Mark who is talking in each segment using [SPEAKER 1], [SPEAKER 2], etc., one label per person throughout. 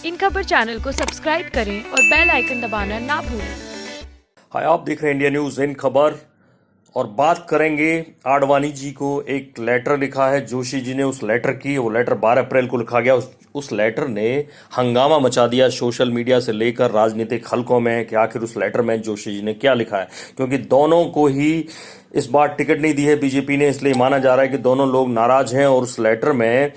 [SPEAKER 1] इन खबर चैनल को सब्सक्राइब करें और बेल आइकन दबाना ना भूलें।
[SPEAKER 2] हाय, आप देख रहे हैं इंडिया न्यूज इन खबर और बात करेंगे आडवाणी जी को एक लेटर लिखा है जोशी जी ने। उस लेटर की वो लेटर 12 अप्रैल को लिखा गया। उस लेटर ने हंगामा मचा दिया सोशल मीडिया से लेकर राजनीतिक हलकों में कि आखिर उस लेटर में जोशी जी ने क्या लिखा है, क्योंकि दोनों को ही इस बार टिकट नहीं दी है बीजेपी ने, इसलिए माना जा रहा है कि दोनों लोग नाराज हैं। और उस लेटर में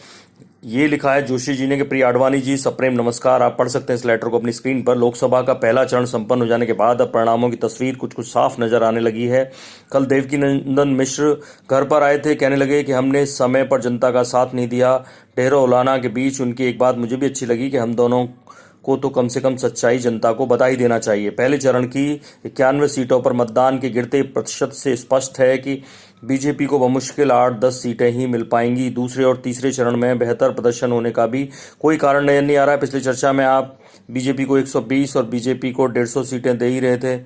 [SPEAKER 2] ये लिखा है जोशी जी ने कि प्रिय आडवाणी जी, सप्रेम नमस्कार। आप पढ़ सकते हैं इस लेटर को अपनी स्क्रीन पर। लोकसभा का पहला चरण संपन्न हो जाने के बाद अब परिणामों की तस्वीर कुछ कुछ साफ नजर आने लगी है। कल देवकी नंदन मिश्र घर पर आए थे, कहने लगे कि हमने समय पर जनता का साथ नहीं दिया। ढेरों उलाना के बीच उनकी एक बात मुझे भी अच्छी लगी कि हम दोनों को तो कम से कम सच्चाई जनता को बता ही देना चाहिए। पहले चरण की 91 सीटों पर मतदान के गिरते प्रतिशत से स्पष्ट है कि बीजेपी को बमुश्किल 8-10 सीटें ही मिल पाएंगी। दूसरे और तीसरे चरण में बेहतर प्रदर्शन होने का भी कोई कारण नजर नहीं आ रहा है। पिछली चर्चा में आप बीजेपी को 120 और बीजेपी को 150 सीटें दे ही रहे थे,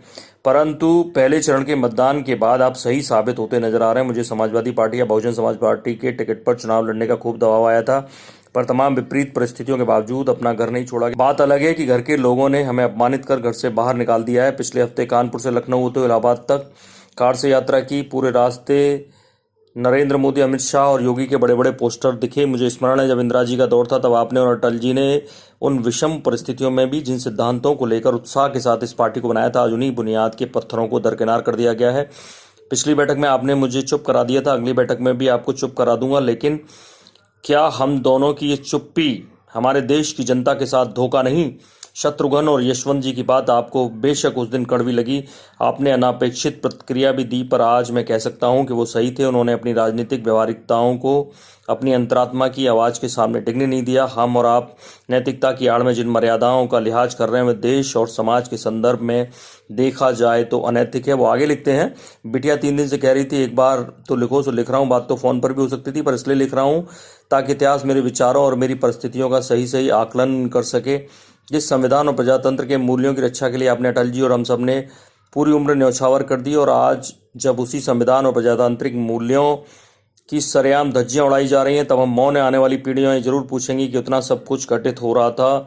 [SPEAKER 2] परंतु पहले चरण के मतदान के बाद आप सही साबित होते नजर आ रहे हैं। मुझे समाजवादी पार्टी या बहुजन समाज पार्टी के टिकट पर चुनाव लड़ने का खूब दबाव आया था, पर तमाम विपरीत परिस्थितियों के बावजूद अपना घर नहीं छोड़ा। बात अलग है कि घर के लोगों ने हमें अपमानित कर घर से बाहर निकाल दिया है। पिछले हफ्ते कानपुर से लखनऊ होते इलाहाबाद तक कार से यात्रा की। पूरे रास्ते नरेंद्र मोदी, अमित शाह और योगी के बड़े बड़े पोस्टर दिखे। मुझे स्मरण है जब इंदिरा जी का दौर था, तब आपने और अटल जी ने उन विषम परिस्थितियों में भी जिन सिद्धांतों को लेकर उत्साह के साथ इस पार्टी को बनाया था, आज उन्हीं बुनियाद के पत्थरों को दरकिनार कर दिया गया है। पिछली बैठक में आपने मुझे चुप करा दिया था, अगली बैठक में भी आपको चुप करा दूंगा। लेकिन क्या हम दोनों की ये चुप्पी हमारे देश की जनता के साथ धोखा नहीं? शत्रुघ्न और यशवंत जी की बात आपको बेशक उस दिन कड़वी लगी, आपने अनापेक्षित प्रतिक्रिया भी दी, पर आज मैं कह सकता हूं कि वो सही थे। उन्होंने अपनी राजनीतिक व्यवहारिकताओं को अपनी अंतरात्मा की आवाज़ के सामने टिकने नहीं दिया। हम और आप नैतिकता की आड़ में जिन मर्यादाओं का लिहाज कर रहे हैं वे देश और समाज के संदर्भ में देखा जाए तो अनैतिक है। वो आगे लिखते हैं, बिटिया 3 दिन से कह रही थी एक बार तो लिखो, सो लिख रहा हूँ। बात तो फ़ोन पर भी हो सकती थी, पर इसलिए लिख रहा हूँ ताकि इतिहास मेरे विचारों और मेरी परिस्थितियों का सही सही आकलन कर सके। जिस संविधान और प्रजातंत्र के मूल्यों की रक्षा के लिए आपने अटल जी और हम सब ने पूरी उम्र न्यौछावर कर दी, और आज जब उसी संविधान और प्रजातांत्रिक मूल्यों की सरेआम धज्जियां उड़ाई जा रही हैं, तब हम मौन आने वाली पीढ़ियां ये जरूर पूछेंगी कि उतना सब कुछ घटित हो रहा था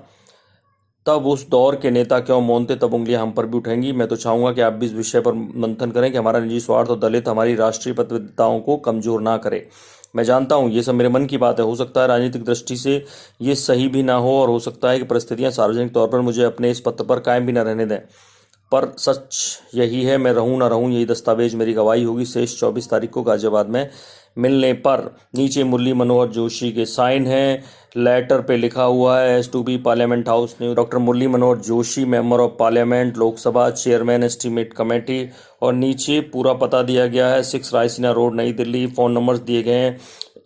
[SPEAKER 2] तब उस दौर के नेता क्यों मौन थे। तब उंगलियां हम पर भी उठेंगी। मैं तो चाहूंगा कि आप भी इस विषय पर मंथन करें कि हमारा निजी स्वार्थ और दलित हमारी राष्ट्रीय प्रतिबद्धताओं को कमजोर ना करे। मैं जानता हूं ये सब मेरे मन की बात है, हो सकता है राजनीतिक दृष्टि से ये सही भी ना हो, और हो सकता है कि परिस्थितियां सार्वजनिक तौर पर मुझे अपने इस पद पर कायम भी न रहने दें, पर सच यही है, मैं रहूं ना रहूं यही दस्तावेज मेरी गवाही होगी। शेष 24 तारीख को गाजियाबाद में मिलने पर। नीचे मुरली मनोहर जोशी के साइन हैं, लेटर पे लिखा हुआ है S two B parliament house new doctor Murli Manohar Joshi, member of parliament, Lok Sabha, chairman estimate committee, और नीचे पूरा पता दिया गया है 6 रायसीना रोड, नई दिल्ली। फ़ोन नंबर्स दिए गए हैं,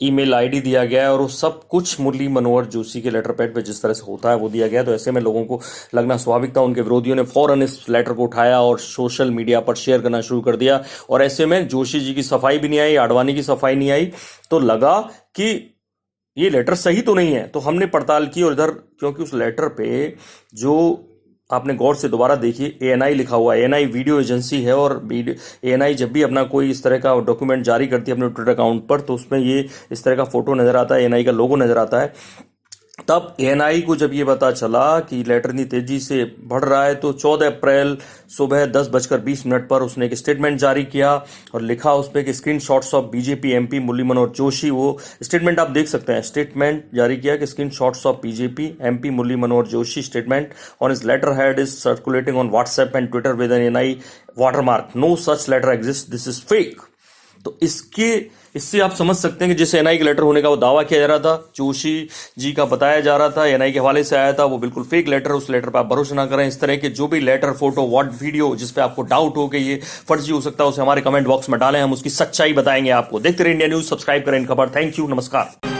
[SPEAKER 2] ईमेल आईडी दिया गया है, और वो सब कुछ मुरली मनोहर जोशी के लेटर पैड पे जिस तरह से होता है वो दिया गया है। तो ऐसे में लोगों को लगना स्वाभाविक था। उनके विरोधियों ने फौरन इस लेटर को उठाया और सोशल मीडिया पर शेयर करना शुरू कर दिया, और ऐसे में जोशी जी की सफाई भी नहीं आई, आडवाणी की सफाई नहीं आई, तो लगा कि ये लेटर सही तो नहीं है। तो हमने पड़ताल की, और इधर क्योंकि उस लेटर पे जो आपने गौर से दोबारा देखिए एएनआई लिखा हुआ है, एएनआई वीडियो एजेंसी है, और एएनआई जब भी अपना कोई इस तरह का डॉक्यूमेंट जारी करती है अपने ट्विटर अकाउंट पर, तो उसमें ये इस तरह का फोटो नजर आता है, एएनआई का लोगो नजर आता है। तब एएनआई को जब ये पता चला कि लेटर इतनी तेजी से बढ़ रहा है, तो 14 अप्रैल सुबह 10:20 पर उसने एक स्टेटमेंट जारी किया और लिखा उस पर कि screenshots of BJP MP Murli Manohar Joshi, वो स्टेटमेंट आप देख सकते हैं, स्टेटमेंट जारी किया कि screenshots of BJP MP Murli Manohar Joshi statement on his letterhead is circulating on WhatsApp and Twitter with an ANI watermark, no such letter exist, this is fake. तो इससे आप समझ सकते हैं कि जिस एनआई के लेटर होने का वो दावा किया जा रहा था, जोशी जी का बताया जा रहा था, एनआई के हवाले से आया था, वो बिल्कुल फेक लेटर। उस लेटर पर आप भरोसा ना करें। इस तरह के जो भी लेटर, फोटो, वीडियो जिस पे आपको डाउट हो कि ये फर्जी हो सकता है, उसे हमारे कमेंट बॉक्स में डालें, हम उसकी सच्चाई बताएंगे आपको। देखते रहिए इंडिया न्यूज, सब्सक्राइब करें इन खबर। थैंक यू, नमस्कार।